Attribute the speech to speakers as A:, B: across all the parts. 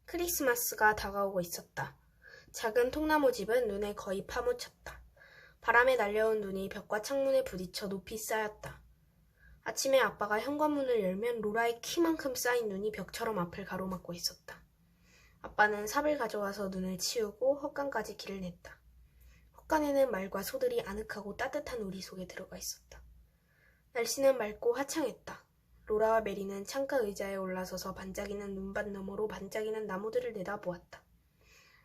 A: 크리스마스가 다가오고 있었다. 작은 통나무 집은 눈에 거의 파묻혔다. 바람에 날려온 눈이 벽과 창문에 부딪혀 높이 쌓였다. 아침에 아빠가 현관문을 열면 로라의 키만큼 쌓인 눈이 벽처럼 앞을 가로막고 있었다. 아빠는 삽을 가져와서 눈을 치우고 헛간까지 길을 냈다. 헛간에는 말과 소들이 아늑하고 따뜻한 우리 속에 들어가 있었다. 날씨는 맑고 화창했다. 로라와 메리는 창가 의자에 올라서서 반짝이는 눈밭 너머로 반짝이는 나무들을 내다보았다.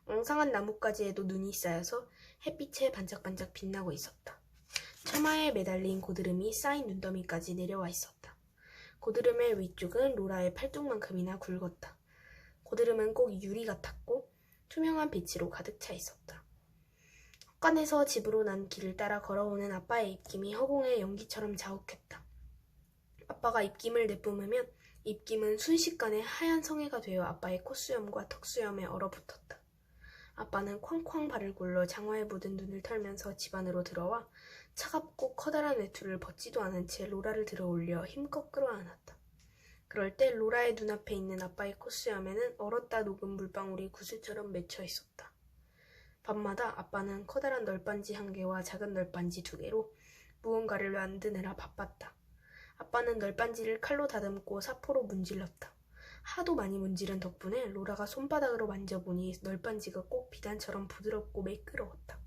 A: 엉상한 나뭇가지에도 눈이 쌓여서 햇빛에 반짝반짝 빛나고 있었다. 처마에 매달린 고드름이 쌓인 눈더미까지 내려와 있었다. 고드름의 위쪽은 로라의 팔뚝만큼이나 굵었다. 고드름은 꼭 유리 같았고 투명한 빛으로 가득 차 있었다. 헛간에서 집으로 난 길을 따라 걸어오는 아빠의 입김이 허공의 연기처럼 자욱했다. 아빠가 입김을 내뿜으면 입김은 순식간에 하얀 성에가 되어 아빠의 콧수염과 턱수염에 얼어붙었다. 아빠는 쾅쾅 발을 굴러 장화에 묻은 눈을 털면서 집 안으로 들어와 차갑고 커다란 외투를 벗지도 않은 채 로라를 들어올려 힘껏 끌어안았다. 그럴 때 로라의 눈앞에 있는 아빠의 콧수염에는 얼었다 녹은 물방울이 구슬처럼 맺혀 있었다. 밤마다 아빠는 커다란 널빤지 1개와 작은 널빤지 2개로 무언가를 만드느라 바빴다. 아빠는 널빤지를 칼로 다듬고 사포로 문질렀다. 하도 많이 문지른 덕분에 로라가 손바닥으로 만져보니 널빤지가 꼭 비단처럼 부드럽고 매끄러웠다.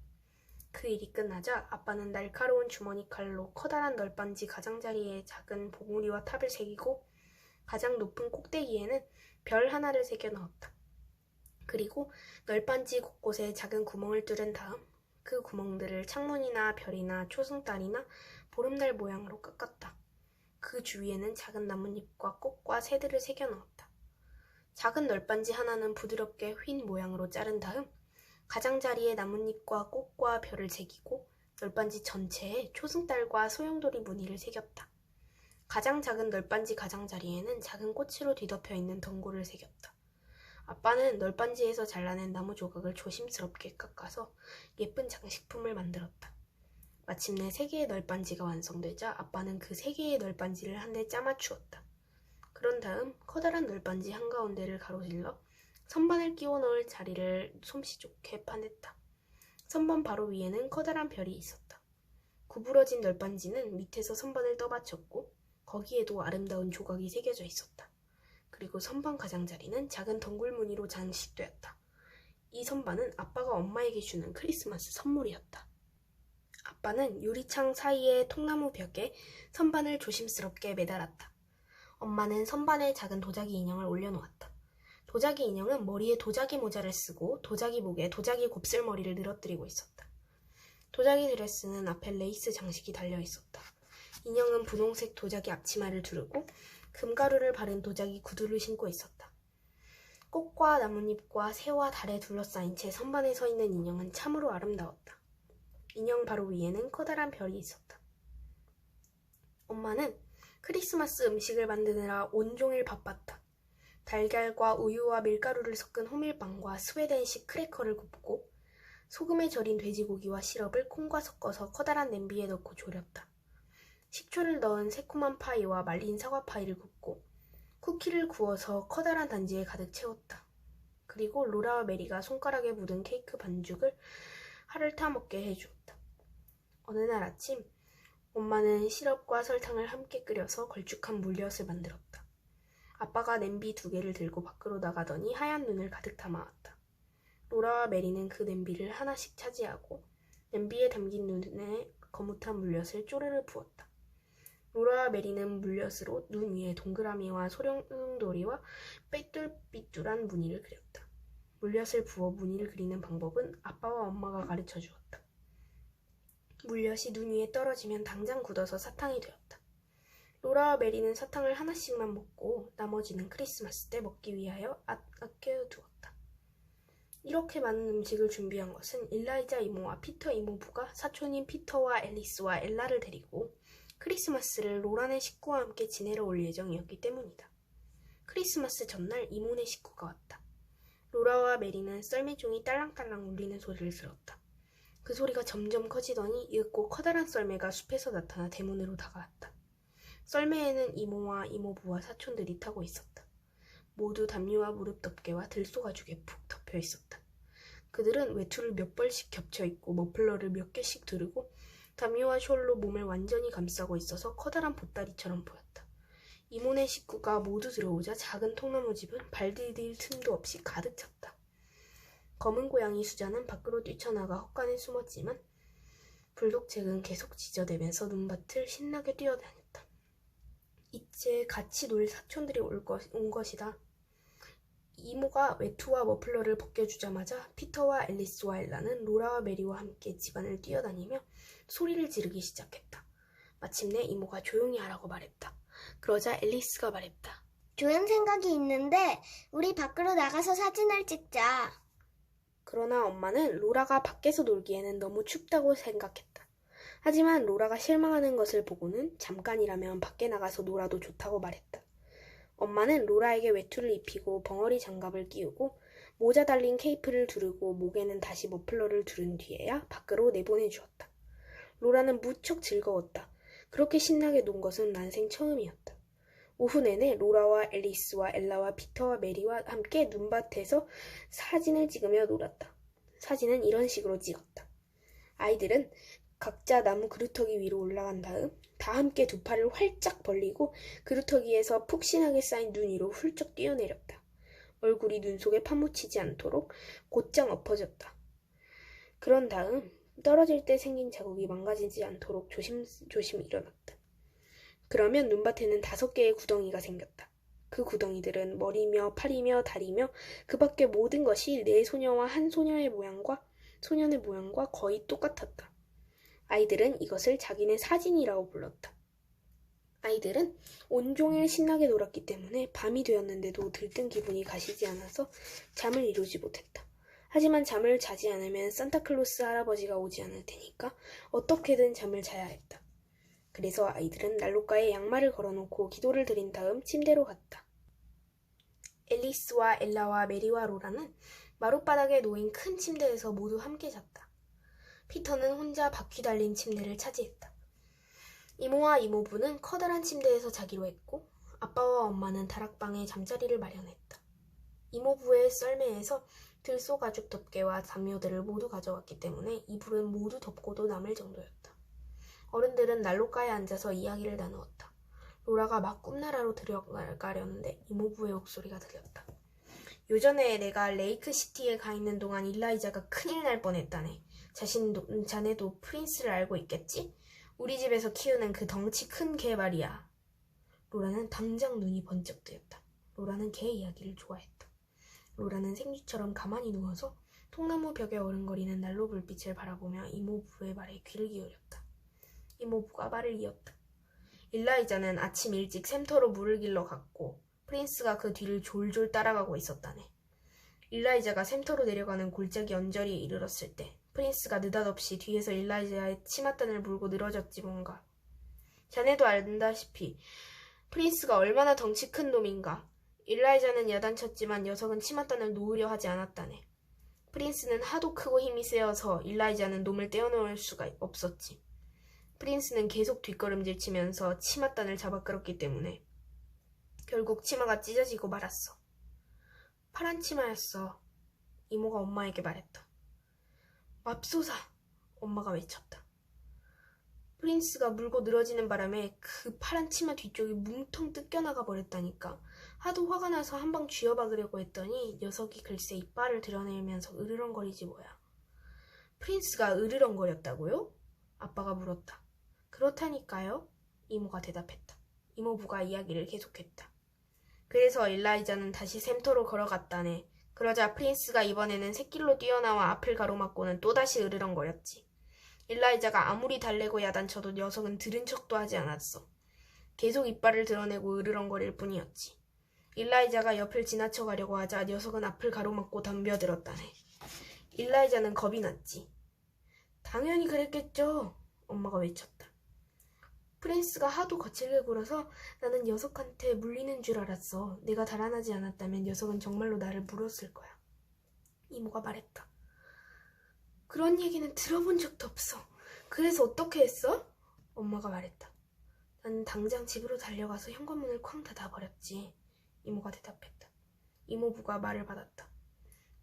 A: 그 일이 끝나자 아빠는 날카로운 주머니 칼로 커다란 널빤지 가장자리에 작은 봉우리와 탑을 새기고 가장 높은 꼭대기에는 별 하나를 새겨 넣었다. 그리고 널빤지 곳곳에 작은 구멍을 뚫은 다음 그 구멍들을 창문이나 별이나 초승달이나 보름달 모양으로 깎았다. 그 주위에는 작은 나뭇잎과 꽃과 새들을 새겨 넣었다. 작은 널빤지 하나는 부드럽게 휜 모양으로 자른 다음 가장자리에 나뭇잎과 꽃과 별을 새기고 널빤지 전체에 초승달과 소용돌이 무늬를 새겼다. 가장 작은 널빤지 가장자리에는 작은 꽃으로 뒤덮여 있는 덩굴을 새겼다. 아빠는 널빤지에서 잘라낸 나무 조각을 조심스럽게 깎아서 예쁜 장식품을 만들었다. 마침내 3개의 널빤지가 완성되자 아빠는 그 3개의 널빤지를 한데 짜맞추었다. 그런 다음 커다란 널빤지 한가운데를 가로질러 선반을 끼워 넣을 자리를 솜씨 좋게 파냈다. 선반 바로 위에는 커다란 별이 있었다. 구부러진 널빤지는 밑에서 선반을 떠받쳤고 거기에도 아름다운 조각이 새겨져 있었다. 그리고 선반 가장자리는 작은 덩굴 무늬로 장식되었다. 이 선반은 아빠가 엄마에게 주는 크리스마스 선물이었다. 아빠는 유리창 사이의 통나무 벽에 선반을 조심스럽게 매달았다. 엄마는 선반에 작은 도자기 인형을 올려놓았다. 도자기 인형은 머리에 도자기 모자를 쓰고 도자기 목에 도자기 곱슬머리를 늘어뜨리고 있었다. 도자기 드레스는 앞에 레이스 장식이 달려있었다. 인형은 분홍색 도자기 앞치마를 두르고 금가루를 바른 도자기 구두를 신고 있었다. 꽃과 나뭇잎과 새와 달에 둘러싸인 채 선반에 서 있는 인형은 참으로 아름다웠다. 인형 바로 위에는 커다란 별이 있었다. 엄마는 크리스마스 음식을 만드느라 온종일 바빴다. 달걀과 우유와 밀가루를 섞은 호밀빵과 스웨덴식 크래커를 굽고 소금에 절인 돼지고기와 시럽을 콩과 섞어서 커다란 냄비에 넣고 졸였다. 식초를 넣은 새콤한 파이와 말린 사과 파이를 굽고 쿠키를 구워서 커다란 단지에 가득 채웠다. 그리고 로라와 메리가 손가락에 묻은 케이크 반죽을 하를 타먹게 해주었다. 어느 날 아침 엄마는 시럽과 설탕을 함께 끓여서 걸쭉한 물엿을 만들었다. 아빠가 냄비 2개를 들고 밖으로 나가더니 하얀 눈을 가득 담아왔다. 로라와 메리는 그 냄비를 하나씩 차지하고 냄비에 담긴 눈에 거뭇한 물엿을 쪼르르 부었다. 로라와 메리는 물엿으로 눈 위에 동그라미와 소용돌이와 삐뚤삐뚤한 무늬를 그렸다. 물엿을 부어 무늬를 그리는 방법은 아빠와 엄마가 가르쳐 주었다. 물엿이 눈 위에 떨어지면 당장 굳어서 사탕이 되었다. 로라와 메리는 사탕을 하나씩만 먹고 나머지는 크리스마스 때 먹기 위하여 아껴두었다. 이렇게 많은 음식을 준비한 것은 일라이자 이모와 피터 이모부가 사촌인 피터와 앨리스와 엘라를 데리고 크리스마스를 로라네 식구와 함께 지내러 올 예정이었기 때문이다. 크리스마스 전날 이모네 식구가 왔다. 로라와 메리는 썰매종이 딸랑딸랑 울리는 소리를 들었다. 그 소리가 점점 커지더니 이윽고 커다란 썰매가 숲에서 나타나 대문으로 다가왔다. 썰매에는 이모와 이모부와 사촌들이 타고 있었다. 모두 담요와 무릎덮개와 들쏘가죽에 푹 덮여 있었다. 그들은 외투를 몇 벌씩 겹쳐 입고 머플러를 몇 개씩 두르고 담요와 숄로 몸을 완전히 감싸고 있어서 커다란 보따리처럼 보였다. 이모네 식구가 모두 들어오자 작은 통나무집은 발 디딜 틈도 없이 가득 찼다. 검은 고양이 수자는 밖으로 뛰쳐나가 헛간에 숨었지만 불독잭은 계속 지저대면서 눈밭을 신나게 뛰어다녔다. 이제 같이 놀 사촌들이 온 것이다. 이모가 외투와 머플러를 벗겨주자마자 피터와 앨리스와 엘라는 로라와 메리와 함께 집안을 뛰어다니며 소리를 지르기 시작했다. 마침내 이모가 조용히 하라고 말했다. 그러자 앨리스가 말했다.
B: 좋은 생각이 있는데 우리 밖으로 나가서 사진을 찍자.
A: 그러나 엄마는 로라가 밖에서 놀기에는 너무 춥다고 생각했다. 하지만 로라가 실망하는 것을 보고는 잠깐이라면 밖에 나가서 놀아도 좋다고 말했다. 엄마는 로라에게 외투를 입히고 벙어리 장갑을 끼우고 모자 달린 케이프를 두르고 목에는 다시 머플러를 두른 뒤에야 밖으로 내보내주었다. 로라는 무척 즐거웠다. 그렇게 신나게 논 것은 난생 처음이었다. 오후 내내 로라와 앨리스와 엘라와 피터와 메리와 함께 눈밭에서 사진을 찍으며 놀았다. 사진은 이런 식으로 찍었다. 아이들은 각자 나무 그루터기 위로 올라간 다음 다 함께 두 팔을 활짝 벌리고 그루터기에서 푹신하게 쌓인 눈 위로 훌쩍 뛰어내렸다. 얼굴이 눈 속에 파묻히지 않도록 곧장 엎어졌다. 그런 다음 떨어질 때 생긴 자국이 망가지지 않도록 조심조심 일어났다. 그러면 눈밭에는 5개의 구덩이가 생겼다. 그 구덩이들은 머리며 팔이며 다리며 그 밖의 모든 것이 네 소녀와 한 소년의 모양과 거의 똑같았다. 아이들은 이것을 자기네 사진이라고 불렀다. 아이들은 온종일 신나게 놀았기 때문에 밤이 되었는데도 들뜬 기분이 가시지 않아서 잠을 이루지 못했다. 하지만 잠을 자지 않으면 산타클로스 할아버지가 오지 않을 테니까 어떻게든 잠을 자야 했다. 그래서 아이들은 난로가에 양말을 걸어놓고 기도를 드린 다음 침대로 갔다. 앨리스와 엘라와 메리와 로라는 마룻바닥에 놓인 큰 침대에서 모두 함께 잤다. 피터는 혼자 바퀴 달린 침대를 차지했다. 이모와 이모부는 커다란 침대에서 자기로 했고 아빠와 엄마는 다락방에 잠자리를 마련했다. 이모부의 썰매에서 들쏘가죽 덮개와 담요들을 모두 가져왔기 때문에 이불은 모두 덮고도 남을 정도였다. 어른들은 난로가에 앉아서 이야기를 나누었다. 로라가 막 꿈나라로 들어가려는데 이모부의 목소리가 들렸다. 요전에 내가 레이크시티에 가 있는 동안 일라이자가 큰일 날 뻔했다네. 자네도 프린스를 알고 있겠지? 우리 집에서 키우는 그 덩치 큰 개 말이야. 로라는 당장 눈이 번쩍 뜨였다. 로라는 개 이야기를 좋아했다. 로라는 생쥐처럼 가만히 누워서 통나무 벽에 어른거리는 난로 불빛을 바라보며 이모부의 말에 귀를 기울였다. 이모부가 말을 이었다. 일라이자는 아침 일찍 샘터로 물을 길러 갔고 프린스가 그 뒤를 졸졸 따라가고 있었다네. 일라이자가 샘터로 내려가는 골짜기 언저리에 이르렀을 때 프린스가 느닷없이 뒤에서 일라이자의 치맛단을 물고 늘어졌지 뭔가. 자네도 안다시피 프린스가 얼마나 덩치 큰 놈인가. 일라이자는 야단쳤지만 녀석은 치맛단을 놓으려 하지 않았다네. 프린스는 하도 크고 힘이 세어서 일라이자는 놈을 떼어놓을 수가 없었지. 프린스는 계속 뒷걸음질 치면서 치맛단을 잡아 끌었기 때문에 결국 치마가 찢어지고 말았어. 파란 치마였어. 이모가 엄마에게 말했다. 맙소사! 엄마가 외쳤다. 프린스가 물고 늘어지는 바람에 그 파란 치마 뒤쪽이 뭉텅 뜯겨나가 버렸다니까. 하도 화가 나서 한 방 쥐어박으려고 했더니 녀석이 글쎄 이빨을 드러내면서 으르렁거리지 뭐야. 프린스가 으르렁거렸다고요? 아빠가 물었다. 그렇다니까요? 이모가 대답했다. 이모부가 이야기를 계속했다. 그래서 일라이자는 다시 샘터로 걸어갔다네. 그러자 프린스가 이번에는 새길로 뛰어나와 앞을 가로막고는 또다시 으르렁거렸지. 일라이자가 아무리 달래고 야단쳐도 녀석은 들은 척도 하지 않았어. 계속 이빨을 드러내고 으르렁거릴 뿐이었지. 일라이자가 옆을 지나쳐 가려고 하자 녀석은 앞을 가로막고 덤벼들었다네. 일라이자는 겁이 났지. 당연히 그랬겠죠. 엄마가 외쳤다. 프린스가 하도 거칠게 굴어서 나는 녀석한테 물리는 줄 알았어. 내가 달아나지 않았다면 녀석은 정말로 나를 물었을 거야. 이모가 말했다. 그런 얘기는 들어본 적도 없어. 그래서 어떻게 했어? 엄마가 말했다. 나는 당장 집으로 달려가서 현관문을 쾅 닫아버렸지. 이모가 대답했다. 이모부가 말을 받았다.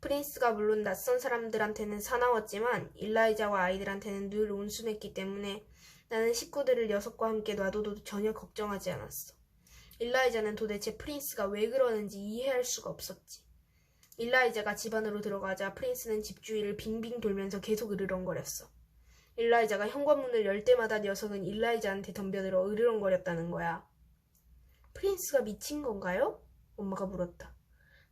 A: 프린스가 물론 낯선 사람들한테는 사나웠지만 일라이자와 아이들한테는 늘 온순했기 때문에 나는 식구들을 녀석과 함께 놔둬도 전혀 걱정하지 않았어. 일라이자는 도대체 프린스가 왜 그러는지 이해할 수가 없었지. 일라이자가 집 안으로 들어가자 프린스는 집 주위를 빙빙 돌면서 계속 으르렁거렸어. 일라이자가 현관문을 열 때마다 녀석은 일라이자한테 덤벼들어 으르렁거렸다는 거야. 프린스가 미친 건가요? 엄마가 물었다.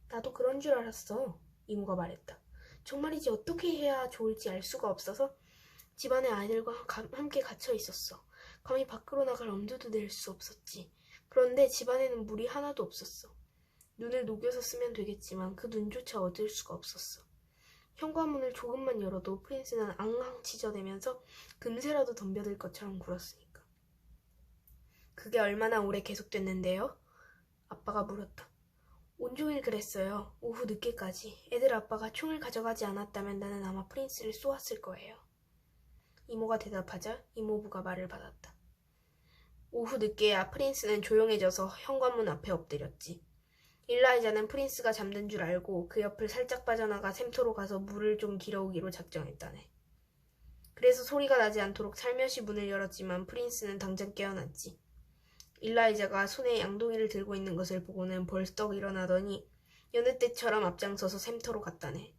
A: 나도 그런 줄 알았어. 이모가 말했다. 정말이지 어떻게 해야 좋을지 알 수가 없어서 집안의 아이들과 함께 갇혀 있었어. 감히 밖으로 나갈 엄두도 낼 수 없었지. 그런데 집안에는 물이 하나도 없었어. 눈을 녹여서 쓰면 되겠지만 그 눈조차 얻을 수가 없었어. 현관문을 조금만 열어도 프린스는 앙앙 짖어대면서 금세라도 덤벼들 것처럼 굴었으니까. 그게 얼마나 오래 계속됐는데요? 아빠가 물었다. 온종일 그랬어요. 오후 늦게까지. 애들 아빠가 총을 가져가지 않았다면 나는 아마 프린스를 쏘았을 거예요. 이모가 대답하자 이모부가 말을 받았다. 오후 늦게야 프린스는 조용해져서 현관문 앞에 엎드렸지. 일라이자는 프린스가 잠든 줄 알고 그 옆을 살짝 빠져나가 샘터로 가서 물을 좀 길어오기로 작정했다네. 그래서 소리가 나지 않도록 살며시 문을 열었지만 프린스는 당장 깨어났지. 일라이자가 손에 양동이를 들고 있는 것을 보고는 벌떡 일어나더니 여느 때처럼 앞장서서 샘터로 갔다네.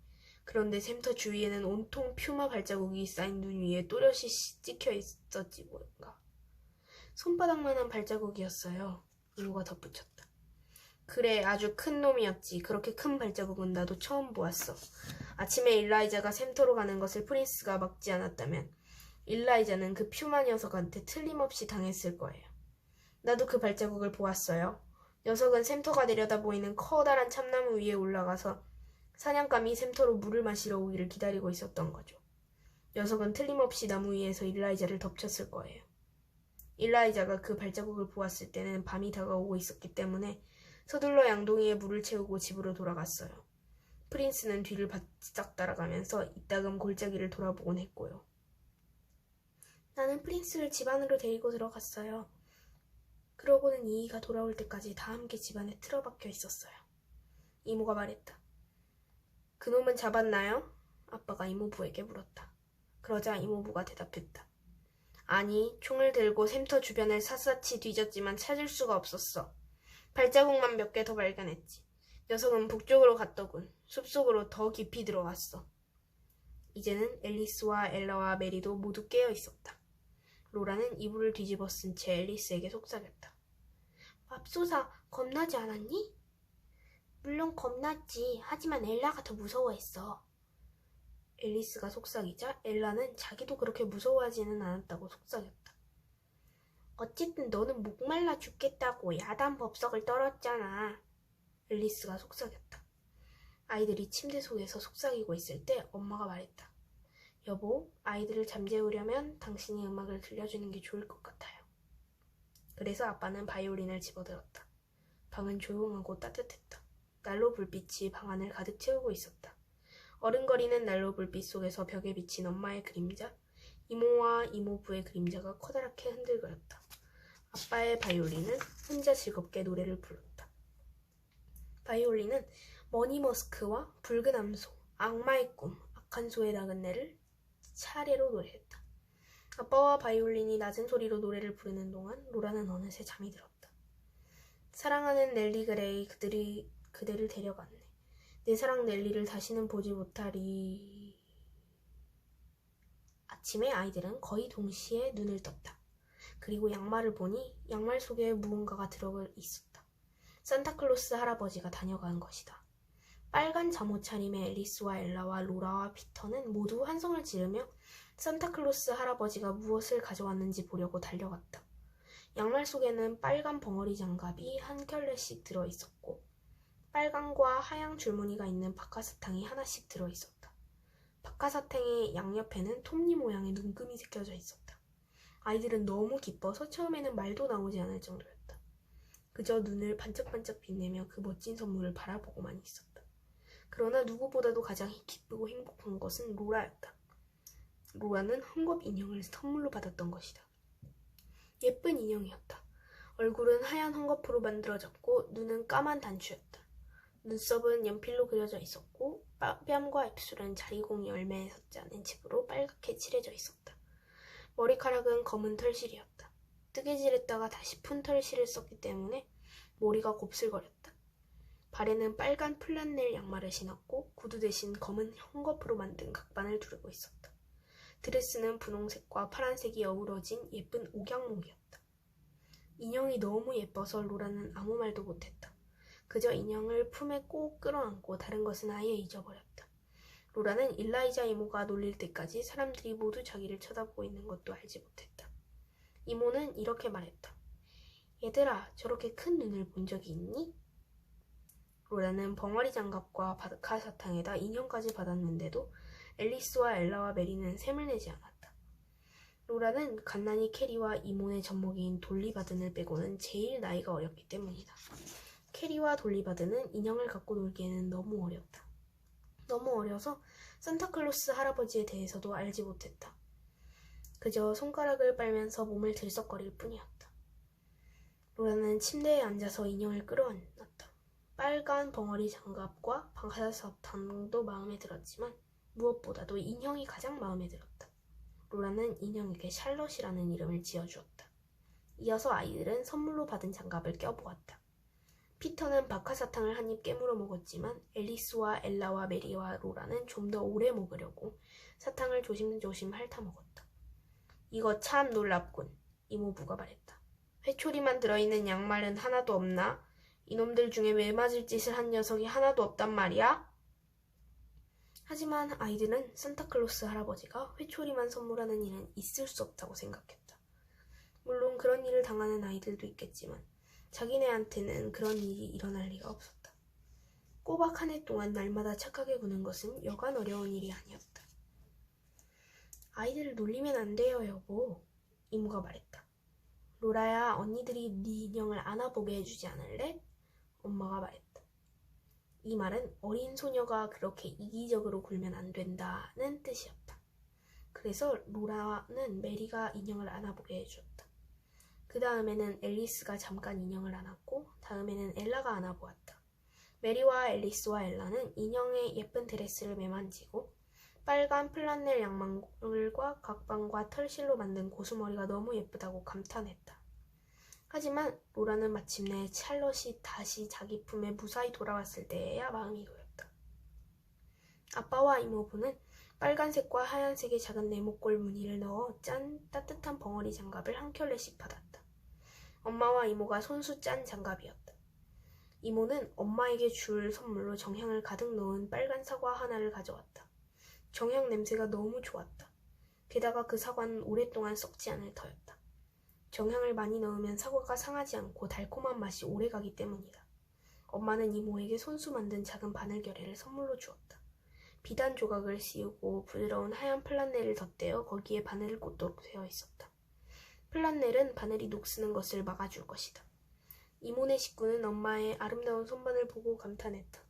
A: 그런데 샘터 주위에는 온통 퓨마 발자국이 쌓인 눈 위에 또렷이 찍혀 있었지 뭔가. 손바닥만한 발자국이었어요. 이모가 덧붙였다. 그래, 아주 큰 놈이었지. 그렇게 큰 발자국은 나도 처음 보았어. 아침에 일라이자가 샘터로 가는 것을 프린스가 막지 않았다면 일라이자는 그 퓨마 녀석한테 틀림없이 당했을 거예요. 나도 그 발자국을 보았어요. 녀석은 샘터가 내려다 보이는 커다란 참나무 위에 올라가서 사냥감이 샘터로 물을 마시러 오기를 기다리고 있었던 거죠. 녀석은 틀림없이 나무 위에서 일라이자를 덮쳤을 거예요. 일라이자가 그 발자국을 보았을 때는 밤이 다가오고 있었기 때문에 서둘러 양동이에 물을 채우고 집으로 돌아갔어요. 프린스는 뒤를 바싹 따라가면서 이따금 골짜기를 돌아보곤 했고요. 나는 프린스를 집 안으로 데리고 들어갔어요. 그러고는 이이가 돌아올 때까지 다 함께 집안에 틀어박혀 있었어요. 이모가 말했다. 그놈은 잡았나요? 아빠가 이모부에게 물었다. 그러자 이모부가 대답했다. 아니, 총을 들고 샘터 주변을 샅샅이 뒤졌지만 찾을 수가 없었어. 발자국만 몇 개 더 발견했지. 녀석은 북쪽으로 갔더군. 숲속으로 더 깊이 들어갔어. 이제는 앨리스와 엘라와 메리도 모두 깨어 있었다. 로라는 이불을 뒤집어 쓴 채 앨리스에게 속삭였다. 맙소사, 겁나지 않았니? 물론 겁났지. 하지만 엘라가 더 무서워했어. 앨리스가 속삭이자 엘라는 자기도 그렇게 무서워하지는 않았다고 속삭였다. 어쨌든 너는 목말라 죽겠다고 야단 법석을 떨었잖아. 앨리스가 속삭였다. 아이들이 침대 속에서 속삭이고 있을 때 엄마가 말했다. 여보, 아이들을 잠재우려면 당신이 음악을 들려주는 게 좋을 것 같아요. 그래서 아빠는 바이올린을 집어들었다. 방은 조용하고 따뜻했다. 난로 불빛이 방 안을 가득 채우고 있었다. 어른거리는 난로 불빛 속에서 벽에 비친 엄마의 그림자, 이모와 이모부의 그림자가 커다랗게 흔들거렸다. 아빠의 바이올린은 혼자 즐겁게 노래를 불렀다. 바이올린은 머니머스크와 붉은 암소, 악마의 꿈, 악한 소의 나그네를 차례로 노래했다. 아빠와 바이올린이 낮은 소리로 노래를 부르는 동안 로라는 어느새 잠이 들었다. 사랑하는 넬리 그레이, 그대를 데려갔네. 내 사랑 넬리를 다시는 보지 못하리. 아침에 아이들은 거의 동시에 눈을 떴다. 그리고 양말을 보니 양말 속에 무언가가 들어 있었다. 산타클로스 할아버지가 다녀간 것이다. 빨간 잠옷 차림의 앨리스와 엘라와 로라와 피터는 모두 환성을 지르며 산타클로스 할아버지가 무엇을 가져왔는지 보려고 달려갔다. 양말 속에는 빨간 벙어리 장갑이 한 켤레씩 들어있었고 빨강과 하양 줄무늬가 있는 박하사탕이 하나씩 들어있었다. 박하사탕의 양옆에는 톱니 모양의 눈금이 새겨져 있었다. 아이들은 너무 기뻐서 처음에는 말도 나오지 않을 정도였다. 그저 눈을 반짝반짝 빛내며 그 멋진 선물을 바라보고만 있었다. 그러나 누구보다도 가장 기쁘고 행복한 것은 로라였다. 로라는 헝겊 인형을 선물로 받았던 것이다. 예쁜 인형이었다. 얼굴은 하얀 헝겊으로 만들어졌고 눈은 까만 단추였다. 눈썹은 연필로 그려져 있었고 뺨과 입술은 자리공 열매에 섰지 않은 칩으로 빨갛게 칠해져 있었다. 머리카락은 검은 털실이었다. 뜨개질했다가 다시 푼 털실을 썼기 때문에 머리가 곱슬거렸다. 발에는 빨간 플란넬 양말을 신었고 구두 대신 검은 헝겊으로 만든 각반을 두르고 있었다. 드레스는 분홍색과 파란색이 어우러진 예쁜 옥양몽이었다. 인형이 너무 예뻐서 로라는 아무 말도 못했다. 그저 인형을 품에 꼭 끌어안고 다른 것은 아예 잊어버렸다. 로라는 일라이자 이모가 놀릴 때까지 사람들이 모두 자기를 쳐다보고 있는 것도 알지 못했다. 이모는 이렇게 말했다. 얘들아, 저렇게 큰 눈을 본 적이 있니? 로라는 벙어리 장갑과 바카사탕에다 인형까지 받았는데도 앨리스와 엘라와 메리는 셈을 내지 않았다. 로라는 갓난이 캐리와 이모네 젖먹이인 돌리바든을 빼고는 제일 나이가 어렸기 때문이다. 캐리와 돌리바든은 인형을 갖고 놀기에는 너무 어렸다. 너무 어려서 산타클로스 할아버지에 대해서도 알지 못했다. 그저 손가락을 빨면서 몸을 들썩거릴 뿐이었다. 로라는 침대에 앉아서 인형을 끌어안았다. 빨간 벙어리 장갑과 바카사탕도 마음에 들었지만 무엇보다도 인형이 가장 마음에 들었다. 로라는 인형에게 샬럿이라는 이름을 지어주었다. 이어서 아이들은 선물로 받은 장갑을 껴보았다. 피터는 바카사탕을 한 입 깨물어 먹었지만 앨리스와 엘라와 메리와 로라는 좀 더 오래 먹으려고 사탕을 조심조심 핥아먹었다. 이거 참 놀랍군, 이모부가 말했다. 회초리만 들어있는 양말은 하나도 없나? 이놈들 중에 매 맞을 짓을 한 녀석이 하나도 없단 말이야? 하지만 아이들은 산타클로스 할아버지가 회초리만 선물하는 일은 있을 수 없다고 생각했다. 물론 그런 일을 당하는 아이들도 있겠지만 자기네한테는 그런 일이 일어날 리가 없었다. 꼬박 한 해 동안 날마다 착하게 구는 것은 여간 어려운 일이 아니었다. 아이들을 놀리면 안 돼요, 여보, 이모가 말했다. 로라야, 언니들이 네 인형을 안아보게 해주지 않을래? 엄마가 말했다. 이 말은 어린 소녀가 그렇게 이기적으로 굴면 안 된다는 뜻이었다. 그래서 로라는 메리가 인형을 안아보게 해주었다. 그 다음에는 앨리스가 잠깐 인형을 안았고 다음에는 엘라가 안아보았다. 메리와 앨리스와 엘라는 인형의 예쁜 드레스를 매만지고 빨간 플란넬 양말과 각방과 털실로 만든 고수머리가 너무 예쁘다고 감탄했다. 하지만 로라는 마침내 샬럿이 다시 자기 품에 무사히 돌아왔을 때에야 마음이 놓였다. 아빠와 이모부는 빨간색과 하얀색의 작은 네모꼴 무늬를 넣어 짠 따뜻한 벙어리 장갑을 한 켤레씩 받았다. 엄마와 이모가 손수 짠 장갑이었다. 이모는 엄마에게 줄 선물로 정향을 가득 넣은 빨간 사과 하나를 가져왔다. 정향 냄새가 너무 좋았다. 게다가 그 사과는 오랫동안 썩지 않을 터였다. 정향을 많이 넣으면 사과가 상하지 않고 달콤한 맛이 오래가기 때문이다. 엄마는 이모에게 손수 만든 작은 바늘결례를 선물로 주었다. 비단 조각을 씌우고 부드러운 하얀 플란넬을 덧대어 거기에 바늘을 꽂도록 되어 있었다. 플란넬은 바늘이 녹쓰는 것을 막아줄 것이다. 이모네 식구는 엄마의 아름다운 손반을 보고 감탄했다.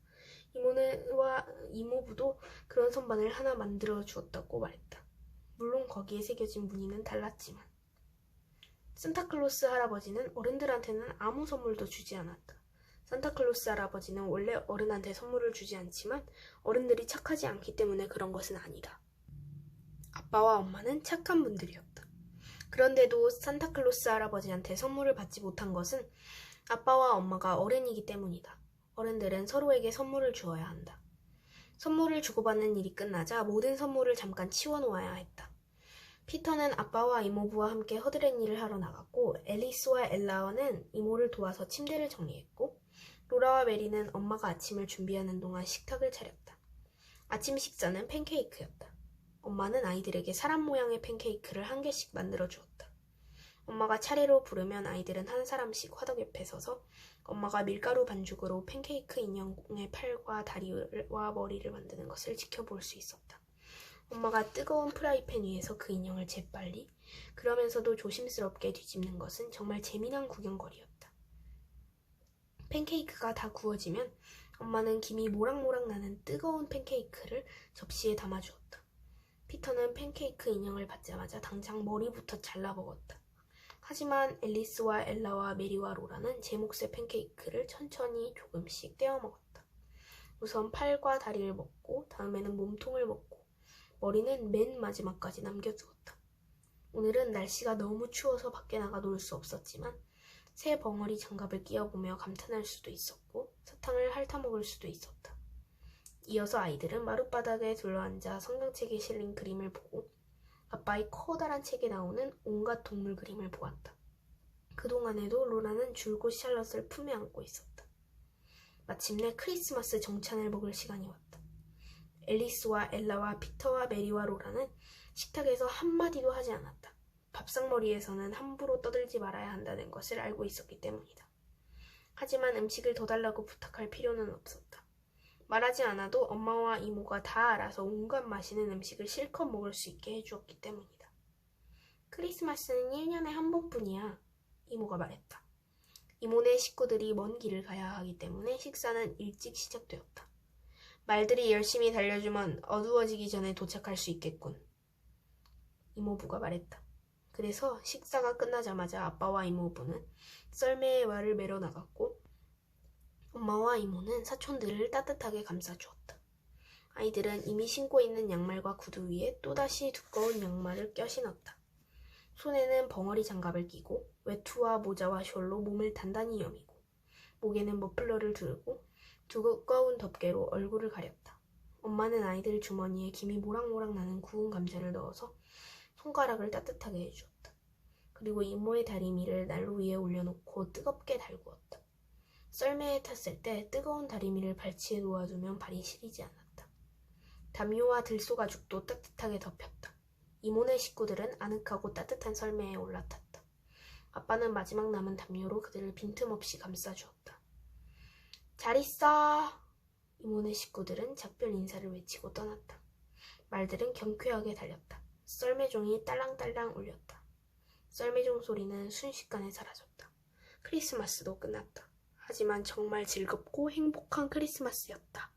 A: 이모네와 이모부도 그런 손반을 하나 만들어 주었다고 말했다. 물론 거기에 새겨진 무늬는 달랐지만. 산타클로스 할아버지는 어른들한테는 아무 선물도 주지 않았다. 산타클로스 할아버지는 원래 어른한테 선물을 주지 않지만 어른들이 착하지 않기 때문에 그런 것은 아니다. 아빠와 엄마는 착한 분들이었다. 그런데도 산타클로스 할아버지한테 선물을 받지 못한 것은 아빠와 엄마가 어른이기 때문이다. 어른들은 서로에게 선물을 주어야 한다. 선물을 주고받는 일이 끝나자 모든 선물을 잠깐 치워놓아야 했다. 피터는 아빠와 이모부와 함께 허드렛 일을 하러 나갔고 앨리스와 엘라는 이모를 도와서 침대를 정리했고 로라와 메리는 엄마가 아침을 준비하는 동안 식탁을 차렸다. 아침 식사는 팬케이크였다. 엄마는 아이들에게 사람 모양의 팬케이크를 한 개씩 만들어 주었다. 엄마가 차례로 부르면 아이들은 한 사람씩 화덕 옆에 서서 엄마가 밀가루 반죽으로 팬케이크 인형의 팔과 다리와 머리를 만드는 것을 지켜볼 수 있었다. 엄마가 뜨거운 프라이팬 위에서 그 인형을 재빨리 그러면서도 조심스럽게 뒤집는 것은 정말 재미난 구경거리였다. 팬케이크가 다 구워지면 엄마는 김이 모락모락 나는 뜨거운 팬케이크를 접시에 담아주었다. 피터는 팬케이크 인형을 받자마자 당장 머리부터 잘라 먹었다. 하지만 앨리스와 엘라와 메리와 로라는 제 몫의 팬케이크를 천천히 조금씩 떼어 먹었다. 우선 팔과 다리를 먹고 다음에는 몸통을 먹고 머리는 맨 마지막까지 남겨두었다. 오늘은 날씨가 너무 추워서 밖에 나가 놀 수 없었지만 새 벙어리 장갑을 끼워보며 감탄할 수도 있었고 사탕을 핥아먹을 수도 있었다. 이어서 아이들은 마룻바닥에 둘러앉아 성경책에 실린 그림을 보고 아빠의 커다란 책에 나오는 온갖 동물 그림을 보았다. 그동안에도 로라는 줄곧 샬럿을 품에 안고 있었다. 마침내 크리스마스 정찬을 먹을 시간이 왔다. 앨리스와 엘라와 피터와 메리와 로라는 식탁에서 한마디도 하지 않았다. 밥상머리에서는 함부로 떠들지 말아야 한다는 것을 알고 있었기 때문이다. 하지만 음식을 더 달라고 부탁할 필요는 없었다. 말하지 않아도 엄마와 이모가 다 알아서 온갖 맛있는 음식을 실컷 먹을 수 있게 해주었기 때문이다. 크리스마스는 1년에 한 번뿐이야. 이모가 말했다. 이모네 식구들이 먼 길을 가야 하기 때문에 식사는 일찍 시작되었다. 말들이 열심히 달려주면 어두워지기 전에 도착할 수 있겠군. 이모부가 말했다. 그래서 식사가 끝나자마자 아빠와 이모부는 썰매에 말을 매러 나갔고 엄마와 이모는 사촌들을 따뜻하게 감싸주었다. 아이들은 이미 신고 있는 양말과 구두 위에 또다시 두꺼운 양말을 껴 신었다. 손에는 벙어리 장갑을 끼고 외투와 모자와 숄로 몸을 단단히 여미고 목에는 머플러를 두르고 두꺼운 덮개로 얼굴을 가렸다. 엄마는 아이들 주머니에 김이 모락모락 나는 구운 감자를 넣어서 손가락을 따뜻하게 해주었다. 그리고 이모의 다리미를 난로 위에 올려놓고 뜨겁게 달구었다. 썰매에 탔을 때 뜨거운 다리미를 발치에 놓아두면 발이 시리지 않았다. 담요와 들소가죽도 따뜻하게 덮였다. 이모네 식구들은 아늑하고 따뜻한 썰매에 올라탔다. 아빠는 마지막 남은 담요로 그들을 빈틈없이 감싸주었다. 잘 있어. 이모네 식구들은 작별 인사를 외치고 떠났다. 말들은 경쾌하게 달렸다. 썰매종이 딸랑딸랑 울렸다. 썰매종 소리는 순식간에 사라졌다. 크리스마스도 끝났다. 하지만 정말 즐겁고 행복한 크리스마스였다.